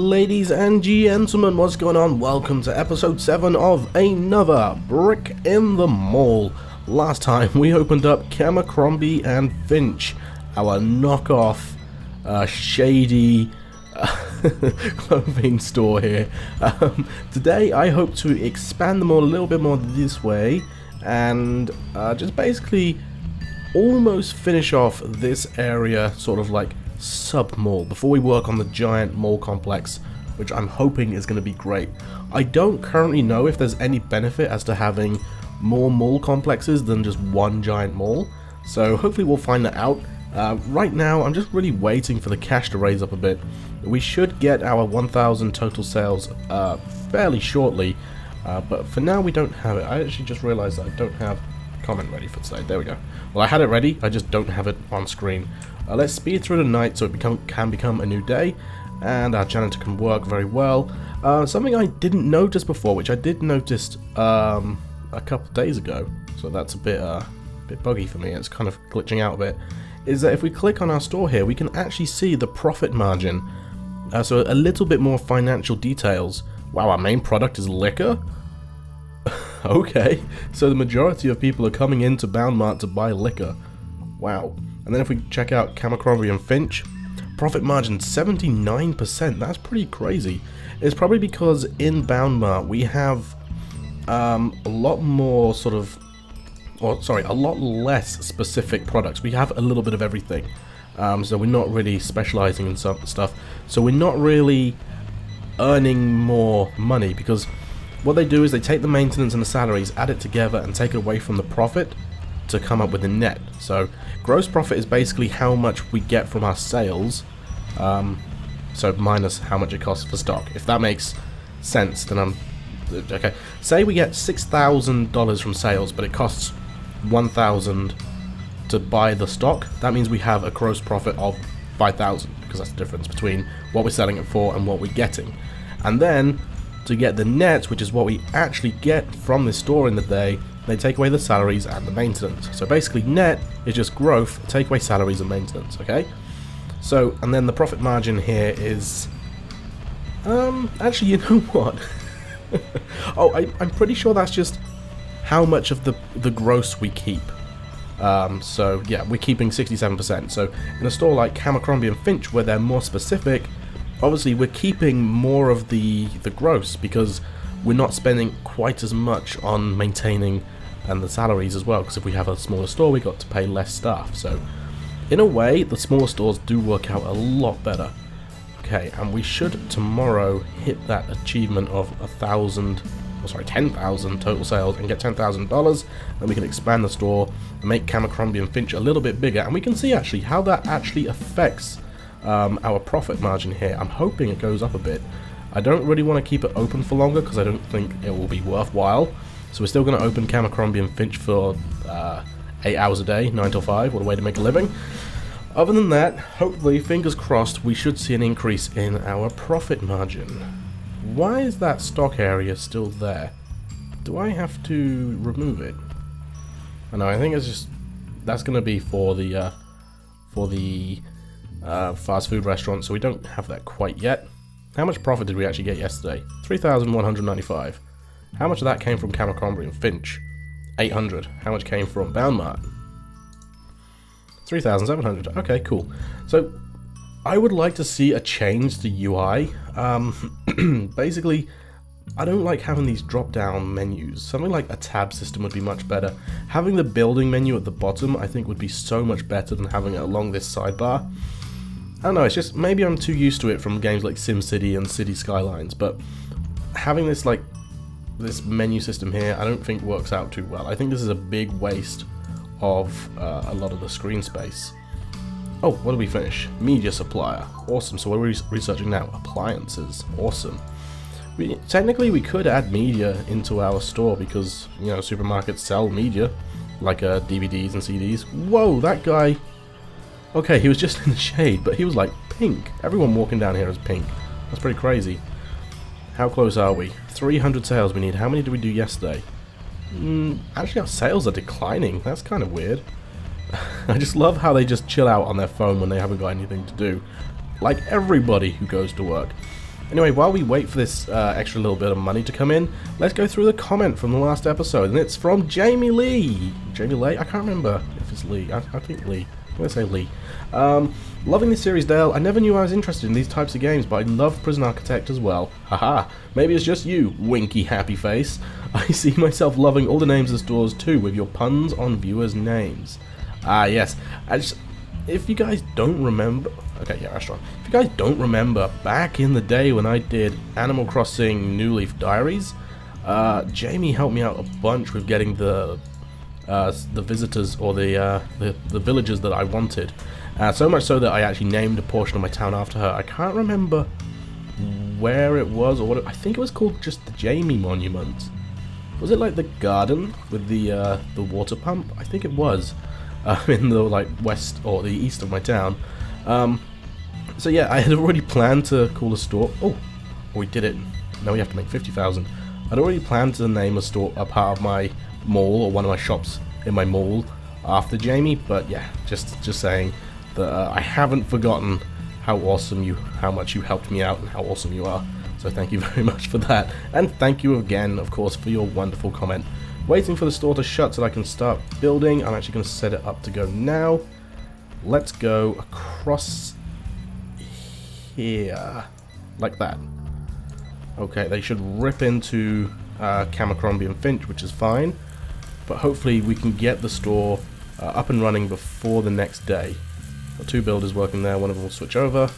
ladies and gentlemen, what's going on? Welcome to episode 7 of another Brick in the Mall. Last time we opened up Camacrombie and Finch, our knockoff, shady clothing store here. Today I hope to expand the mall a little bit more this way and just basically almost finish off this area, sort of like sub-mall, before we work on the giant mall complex, which I'm hoping is going to be great. I don't currently know if there's any benefit as to having more mall complexes than just one giant mall, so hopefully we'll find that out. Right now I'm just really waiting for the cash to raise up a bit. We should get our 1,000 total sales fairly shortly, but for now we don't have it. I actually just realized that I don't have comment ready for today. There we go. Well, I had it ready, I just don't have it on screen. Let's speed through the night so it can become a new day, and our janitor can work very well. Something I didn't notice before, which I did notice a couple days ago, so that's a bit buggy for me, it's kind of glitching out a bit, is that if we click on our store here, we can actually see the profit margin. So a little bit more financial details. Wow, our main product is liquor? Okay, so the majority of people are coming into Boundmart to buy liquor. Wow. And then if we check out Camacrombie and Finch, profit margin 79%, that's pretty crazy. It's probably because in Boundmart we have a lot more sort of, a lot less specific products. We have a little bit of everything. So we're not really specializing in some stuff. So we're not really earning more money, because what they do is they take the maintenance and the salaries, add it together and take it away from the profit to come up with the net. So gross profit is basically how much we get from our sales, so minus how much it costs for stock. If that makes sense, then I'm okay. Say we get $6,000 from sales, but it costs $1,000 to buy the stock. That means we have a gross profit of $5,000, because that's the difference between what we're selling it for and what we're getting. And then to get the net, which is what we actually get from this store in the day, they take away the salaries and the maintenance. So basically net is just growth, take away salaries and maintenance, okay? So, and then the profit margin here is, actually, you know what? Oh, I'm pretty sure that's just how much of the gross we keep. So yeah, we're keeping 67%. So in a store like Camacrombie and Finch, where they're more specific, obviously we're keeping more of the gross, because we're not spending quite as much on maintaining and the salaries as well, because if we have a smaller store we got to pay less staff. So in a way the smaller stores do work out a lot better. Okay, and we should tomorrow hit that achievement of 10,000 total sales and get $10,000. Then we can expand the store and make Camacrombie and Finch a little bit bigger, and we can see actually how that actually affects our profit margin here. I'm hoping it goes up a bit. I don't really want to keep it open for longer because I don't think it will be worthwhile. So we're still going to open Camacrombie and Finch for 8 hours a day, 9 till 5. What a way to make a living. Other than that, hopefully, fingers crossed, we should see an increase in our profit margin. Why is that stock area still there? Do I have to remove it? I know, I think it's just, that's going to be for the fast food restaurant, so we don't have that quite yet. How much profit did we actually get yesterday? 3,195. How much of that came from Camacrombie and Finch? 800. How much came from Boundmart? 3,700. Okay, cool. So I would like to see a change to UI. Basically, I don't like having these drop-down menus. Something like a tab system would be much better. Having the building menu at the bottom, I think, would be so much better than having it along this sidebar. I don't know, it's just, maybe I'm too used to it from games like SimCity and City Skylines, but having this, like, this menu system here, I don't think works out too well. I think this is a big waste of a lot of the screen space. Oh, what did we finish? Media supplier. Awesome, so what are we researching now? Appliances. Awesome. Technically, we could add media into our store because, you know, supermarkets sell media, like DVDs and CDs. Whoa, that guy... Okay, he was just in the shade, but he was like pink. Everyone walking down here is pink. That's pretty crazy. How close are we? 300 sales we need. How many did we do yesterday? Actually, our sales are declining. That's kind of weird. I just love how they just chill out on their phone when they haven't got anything to do. Like everybody who goes to work. Anyway, while we wait for this extra little bit of money to come in, let's go through the comment from the last episode, and it's from Jamie Lee. Jamie Lee? I can't remember if it's Lee. I think Lee. I'm going to say Lee. Loving this series, Dale. I never knew I was interested in these types of games, but I love Prison Architect as well. Haha, maybe it's just you, winky happy face. I see myself loving all the names of the stores too, with your puns on viewers' names. Ah, yes. If you guys don't remember... Okay, yeah, restaurant. If you guys don't remember, back in the day when I did Animal Crossing New Leaf Diaries, Jamie helped me out a bunch with getting the visitors, or the villagers that I wanted. So much so that I actually named a portion of my town after her. I can't remember where it was, or what I think it was called just the Jamie Monument. Was it like the garden with the water pump? I think it was. In the like west or the east of my town. So yeah, I had already planned to call a store. Oh, we did it. Now we have to make 50,000. I'd already planned to name a store a part of my mall, or one of my shops in my mall, after Jamie. But yeah, just saying that I haven't forgotten how much you helped me out and how awesome you are. So thank you very much for that, and thank you again, of course, for your wonderful comment. Waiting for the store to shut so that I can start building. I'm actually going to set it up to go now. Let's go across here, like that. Okay, they should rip into Camacrombie and Finch, which is fine. But hopefully we can get the store up and running before the next day. Got 2 builders working there, one of them will switch over.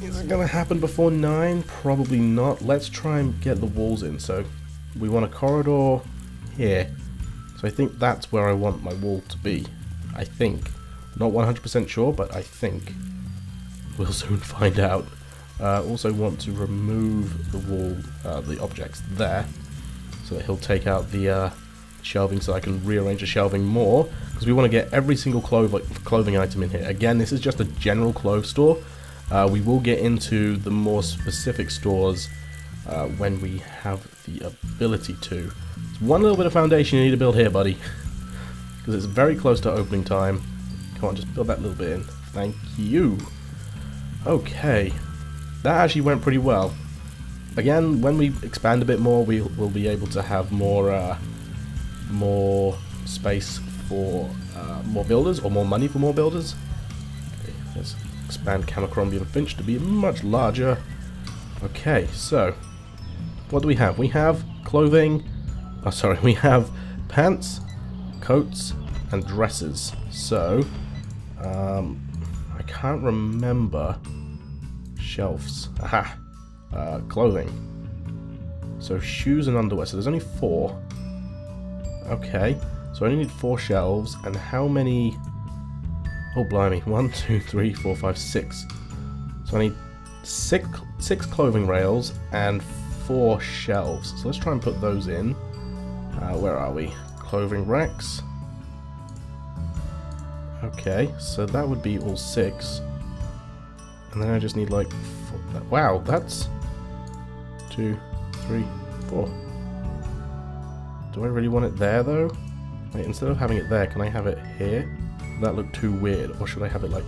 Is it going to happen before 9? Probably not. Let's try and get the walls in. So we want a corridor here. So I think that's where I want my wall to be. I think. Not 100% sure, but I think. We'll soon find out. Also want to remove the wall, the objects there, so that he'll take out the shelving, so I can rearrange the shelving more, because we want to get every single clothing item in here. Again, this is just a general clothes store. We will get into the more specific stores when we have the ability to. It's one little bit of foundation you need to build here, buddy, because it's very close to opening time. Come on, just build that little bit in. Thank you. Okay, that actually went pretty well. Again, when we expand a bit more, we'll be able to have more space for more builders, or more money for more builders. Okay, let's expand Camacrombie and Finch to be much larger. Okay, so what do we have? We have clothing. Oh, sorry, we have pants, coats, and dresses. So I can't remember shelves. Aha, clothing. So shoes and underwear. So there's only 4. Okay, so I only need 4 shelves, and how many? Oh blimey, 1, 2, 3, 4, 5, 6. So I need 6 clothing rails and 4 shelves. So let's try and put those in. Where are we? Clothing racks. Okay, so that would be all 6. And then I just need like 4. Wow, that's 2, 3, 4. Do I really want it there though? Wait, instead of having it there, can I have it here? That looked too weird. Or should I have it like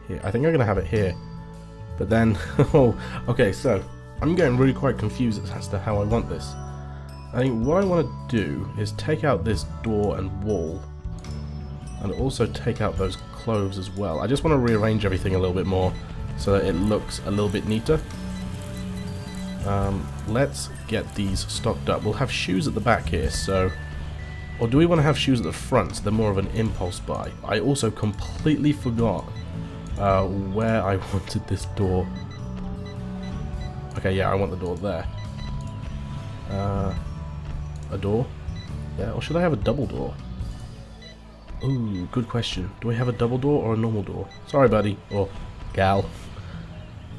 here? I think I'm gonna have it here. But then, oh, okay, so I'm getting really quite confused as to how I want this. I think what I want to do is take out this door and wall, and also take out those clothes as well. I just want to rearrange everything a little bit more so that it looks a little bit neater. Let's get these stocked up. We'll have shoes at the back here, so... Or do we want to have shoes at the front, so they're more of an impulse buy? I also completely forgot where I wanted this door. Okay, yeah, I want the door there. A door? Yeah, or should I have a double door? Ooh, good question. Do I have a double door or a normal door? Sorry, buddy. Or gal.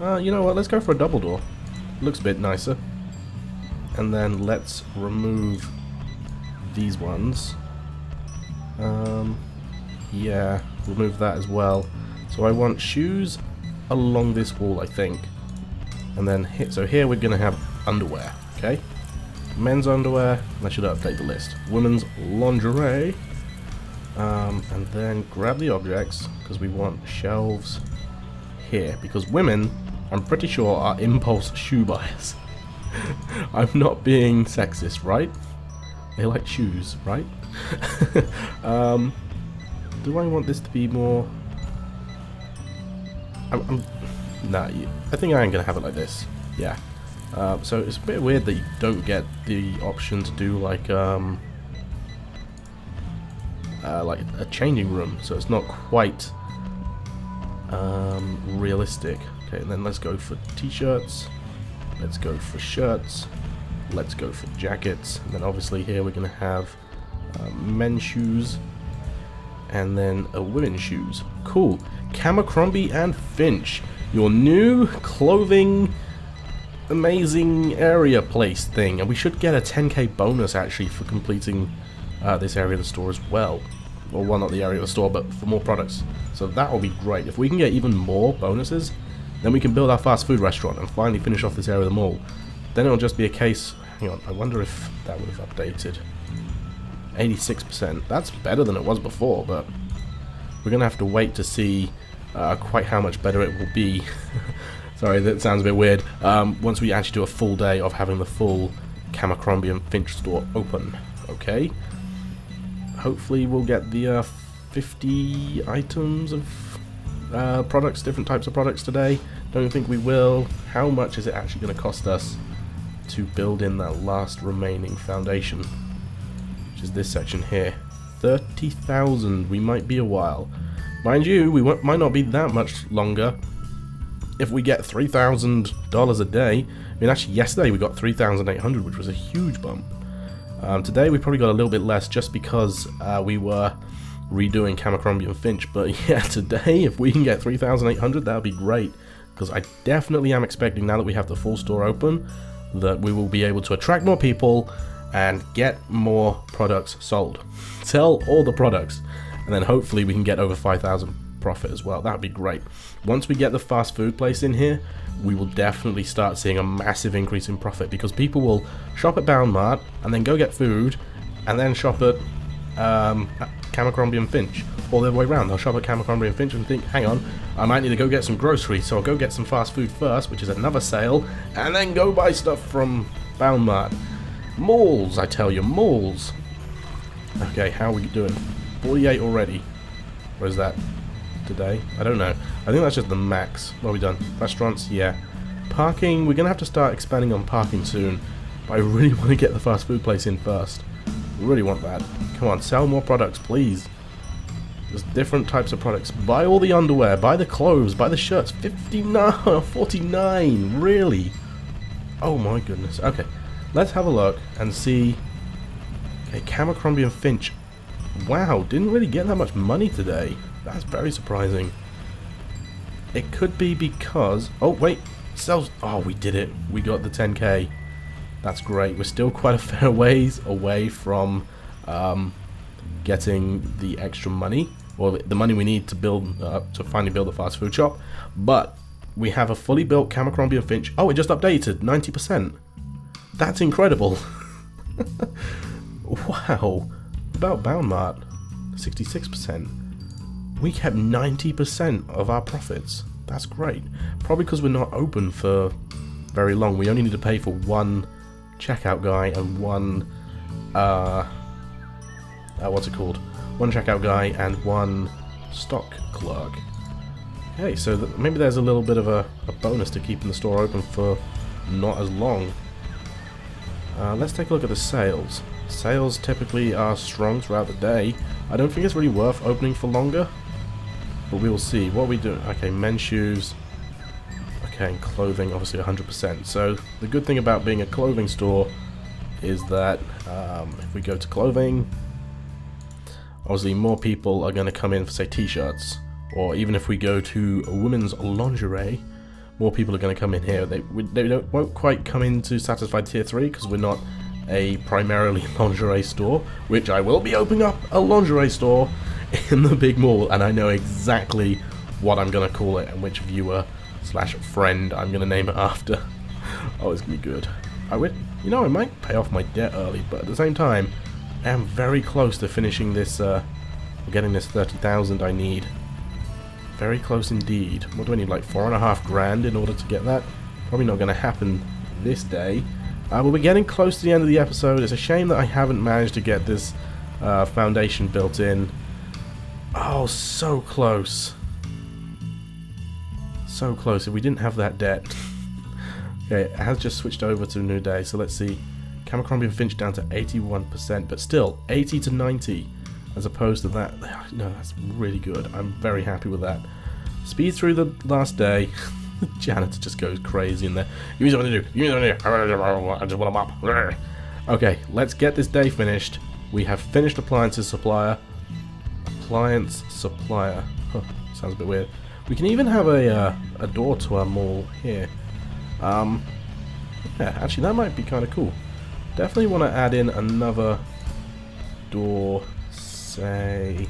You know what? Let's go for a double door. Looks a bit nicer. And then let's remove these ones. Yeah, remove that as well. So I want shoes along this wall, I think. And then so here we're going to have underwear, okay? Men's underwear, and I should update the list. Women's lingerie. And then grab the objects, because we want shelves here. Because women I'm pretty sure are impulse shoe buyers. I'm not being sexist, right? They like shoes, right? Do I want this to be more... Nah, I think I am going to have it like this. Yeah. So it's a bit weird that you don't get the option to do like a changing room, so it's not quite realistic. Okay, and then let's go for t-shirts, let's go for shirts, let's go for jackets, and then obviously here we're going to have men's shoes, and then women's shoes. Cool. Camacrombie and Finch, your new clothing amazing area place thing, and we should get a 10k bonus actually for completing this area of the store as well. Well, not the area of the store, but for more products. So that will be great. If we can get even more bonuses, then we can build our fast food restaurant and finally finish off this area of the mall. Then it'll just be a case... Hang on, I wonder if that would have updated. 86%. That's better than it was before, but we're going to have to wait to see quite how much better it will be. Sorry, that sounds a bit weird. Once we actually do a full day of having the full Camacrombie and Finch store open. Okay. Hopefully we'll get the 50 items of products, different types of products today. Don't think we will. How much is it actually going to cost us to build in that last remaining foundation, which is this section here? 30,000. We might be a while. Mind you, we might not be that much longer if we get $3,000 a day. I mean, actually yesterday we got 3,800, which was a huge bump. Today we probably got a little bit less just because we were redoing Camacrombie and Finch, but yeah, today if we can get 3,800, that would be great, because I definitely am expecting, now that we have the full store open, that we will be able to attract more people and get more products sold. Sell all the products, and then hopefully we can get over 5,000 profit as well. That would be great. Once we get the fast food place in here, we will definitely start seeing a massive increase in profit, because people will shop at Bound Mart and then go get food and then shop at Camacrombie and Finch, or the other way around. They'll shop at Camacrombie and Finch and think, hang on, I might need to go get some groceries, so I'll go get some fast food first, which is another sale, and then go buy stuff from Bound Mart. Malls, I tell you, malls. Okay, how are we doing? 48 already. Where's that? Today? I don't know. I think that's just the max. What have we done? Restaurants? Yeah. Parking, we're going to have to start expanding on parking soon, but I really want to get the fast food place in first. I really want that. Come on, sell more products, please. There's different types of products. Buy all the underwear, buy the clothes, buy the shirts. 59, 49, really? Oh my goodness. Okay, let's have a look and see. Okay, Camacrombie and Finch. Wow, didn't really get that much money today. That's very surprising. It could be because... Oh, wait. Sells... Oh, we did it. We got the 10k. That's great. We're still quite a fair ways away from getting the extra money, or the money we need to build to finally build the fast food shop. But we have a fully built Camacrombie and Finch. Oh, it just updated 90%. That's incredible. Wow. About Bound Mart, 66%. We kept 90% of our profits. That's great. Probably because we're not open for very long. We only need to pay for one checkout guy and one what's it called? One checkout guy and one stock clerk. Okay, so maybe there's a little bit of a bonus to keeping the store open for not as long. Let's take a look at the sales. Sales typically are strong throughout the day. I don't think it's really worth opening for longer, but we will see. What are we doing? Okay, men's shoes. Okay, and clothing, obviously 100%. So the good thing about being a clothing store is that if we go to clothing, obviously more people are going to come in for, say, t-shirts, or even if we go to women's lingerie, more people are going to come in here. They won't quite come in to satisfy tier 3 because we're not a primarily lingerie store, which I will be opening up a lingerie store in the big mall, and I know exactly what I'm going to call it and which viewer / friend I'm going to name it after. Oh, it's going to be good. I might pay off my debt early, but at the same time, I am very close to finishing this, getting this 30,000 I need. Very close indeed. What do I need, like 4.5 grand in order to get that? Probably not going to happen this day. But we're getting close to the end of the episode. It's a shame that I haven't managed to get this foundation built in. Oh, so close. So close. If we didn't have that debt. Okay, it has just switched over to a new day. So let's see. Camacrombie and Finch down to 81%. But still, 80 to 90. As opposed to that. No, that's really good. I'm very happy with that. Speed through the last day. The janitor just goes crazy in there. You need something to do. You need something to do. I just want a mop. Okay, let's get this day finished. We have finished appliances supplier. Appliance supplier. Huh, sounds a bit weird. We can even have a door to our mall here. Yeah, actually that might be kind of cool. Definitely want to add in another door, say,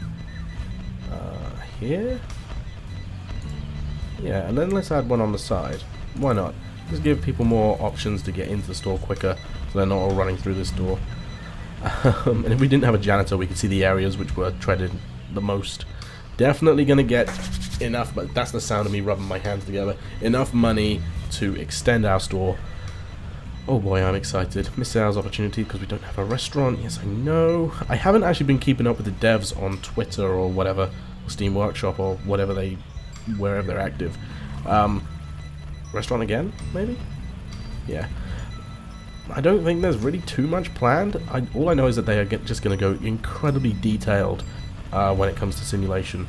here? Yeah, and then let's add one on the side. Why not? Just give people more options to get into the store quicker, so they're not all running through this door. And if we didn't have a janitor, we could see the areas which were treaded the most. Definitely going to get enough, but that's the sound of me rubbing my hands together, enough money to extend our store. Oh boy, I'm excited. Miss sales opportunity because we don't have a restaurant. Yes, I know. I haven't actually been keeping up with the devs on Twitter or whatever, or Steam Workshop or whatever wherever they're active. Restaurant again, maybe? Yeah. I don't think there's really too much planned. All I know is that they are just going to go incredibly detailed when it comes to simulation.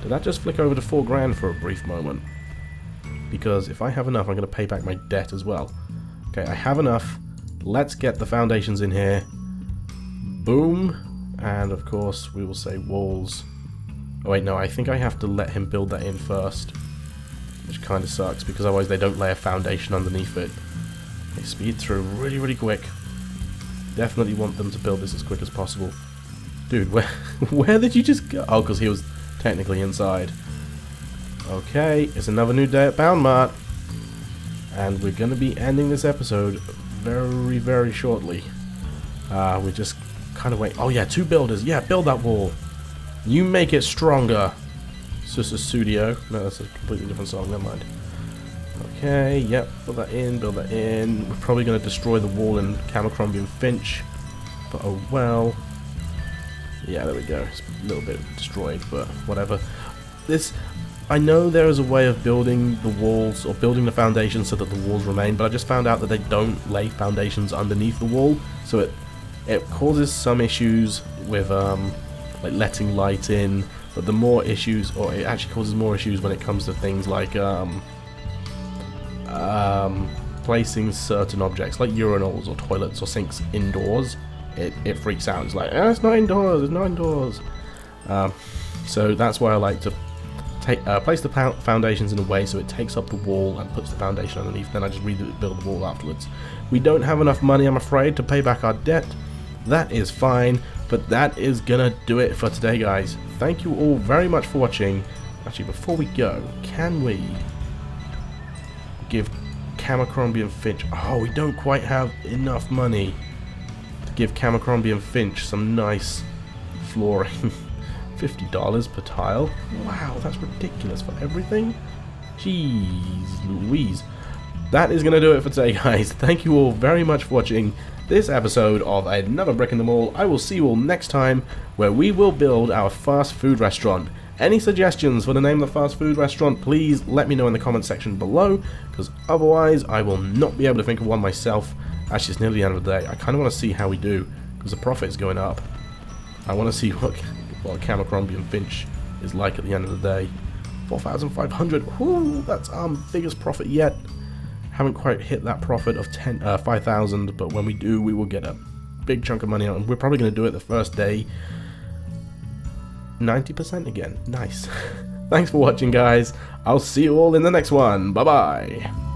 Did that just flick over to 4 grand for a brief moment? Because if I have enough, I'm going to pay back my debt as well. Okay, I have enough. Let's get the foundations in here. Boom. And of course, we will say walls. Oh wait, no, I think I have to let him build that in first. Which kind of sucks, because otherwise they don't lay a foundation underneath it. Okay, speed through really, really quick. Definitely want them to build this as quick as possible. Dude, where did you just go? Oh, because he was technically inside. Okay, it's another new day at Bound Mart. And we're going to be ending this episode very, very shortly. We just kind of wait. Oh yeah, 2 builders. Yeah, build that wall. You make it stronger. Sister Studio. No, that's a completely different song. Never mind. Okay, yep. Build that in, build that in. We're probably going to destroy the wall in Camacrombie and Finch. But oh well. Yeah, there we go. It's a little bit destroyed, but whatever. I know there is a way of building the walls, or building the foundations so that the walls remain, but I just found out that they don't lay foundations underneath the wall, so it causes some issues with like letting light in, but the more issues, or it actually causes more issues when it comes to things like placing certain objects like urinals or toilets or sinks indoors. It freaks out. It's like, it's not indoors, it's not indoors. So that's why I like to place the foundations in a way so it takes up the wall and puts the foundation underneath. Then I just rebuild the wall afterwards. We don't have enough money, I'm afraid, to pay back our debt. That is fine, but that is gonna do it for today, guys. Thank you all very much for watching. Actually, before we go, can we give Camacrombie and Finch... Oh, we don't quite have enough money to give Camacrombie and Finch some nice flooring. $50 per tile? Wow, that's ridiculous for everything. Jeez Louise. That is going to do it for today, guys. Thank you all very much for watching this episode of Another Brick in the Mall. I will see you all next time, where we will build our fast food restaurant. Any suggestions for the name of the fast food restaurant, please let me know in the comment section below, because otherwise I will not be able to think of one myself. Actually, it's nearly the end of the day. I kind of want to see how we do, because the profit is going up. I want to see what Camacrombie and Finch is like at the end of the day. 4,500. Whoo, that's our biggest profit yet. Haven't quite hit that profit of 5,000, but when we do, we will get a big chunk of money out, and we're probably going to do it the first day. 90% again. Nice. Thanks for watching, guys. I'll see you all in the next one. Bye bye.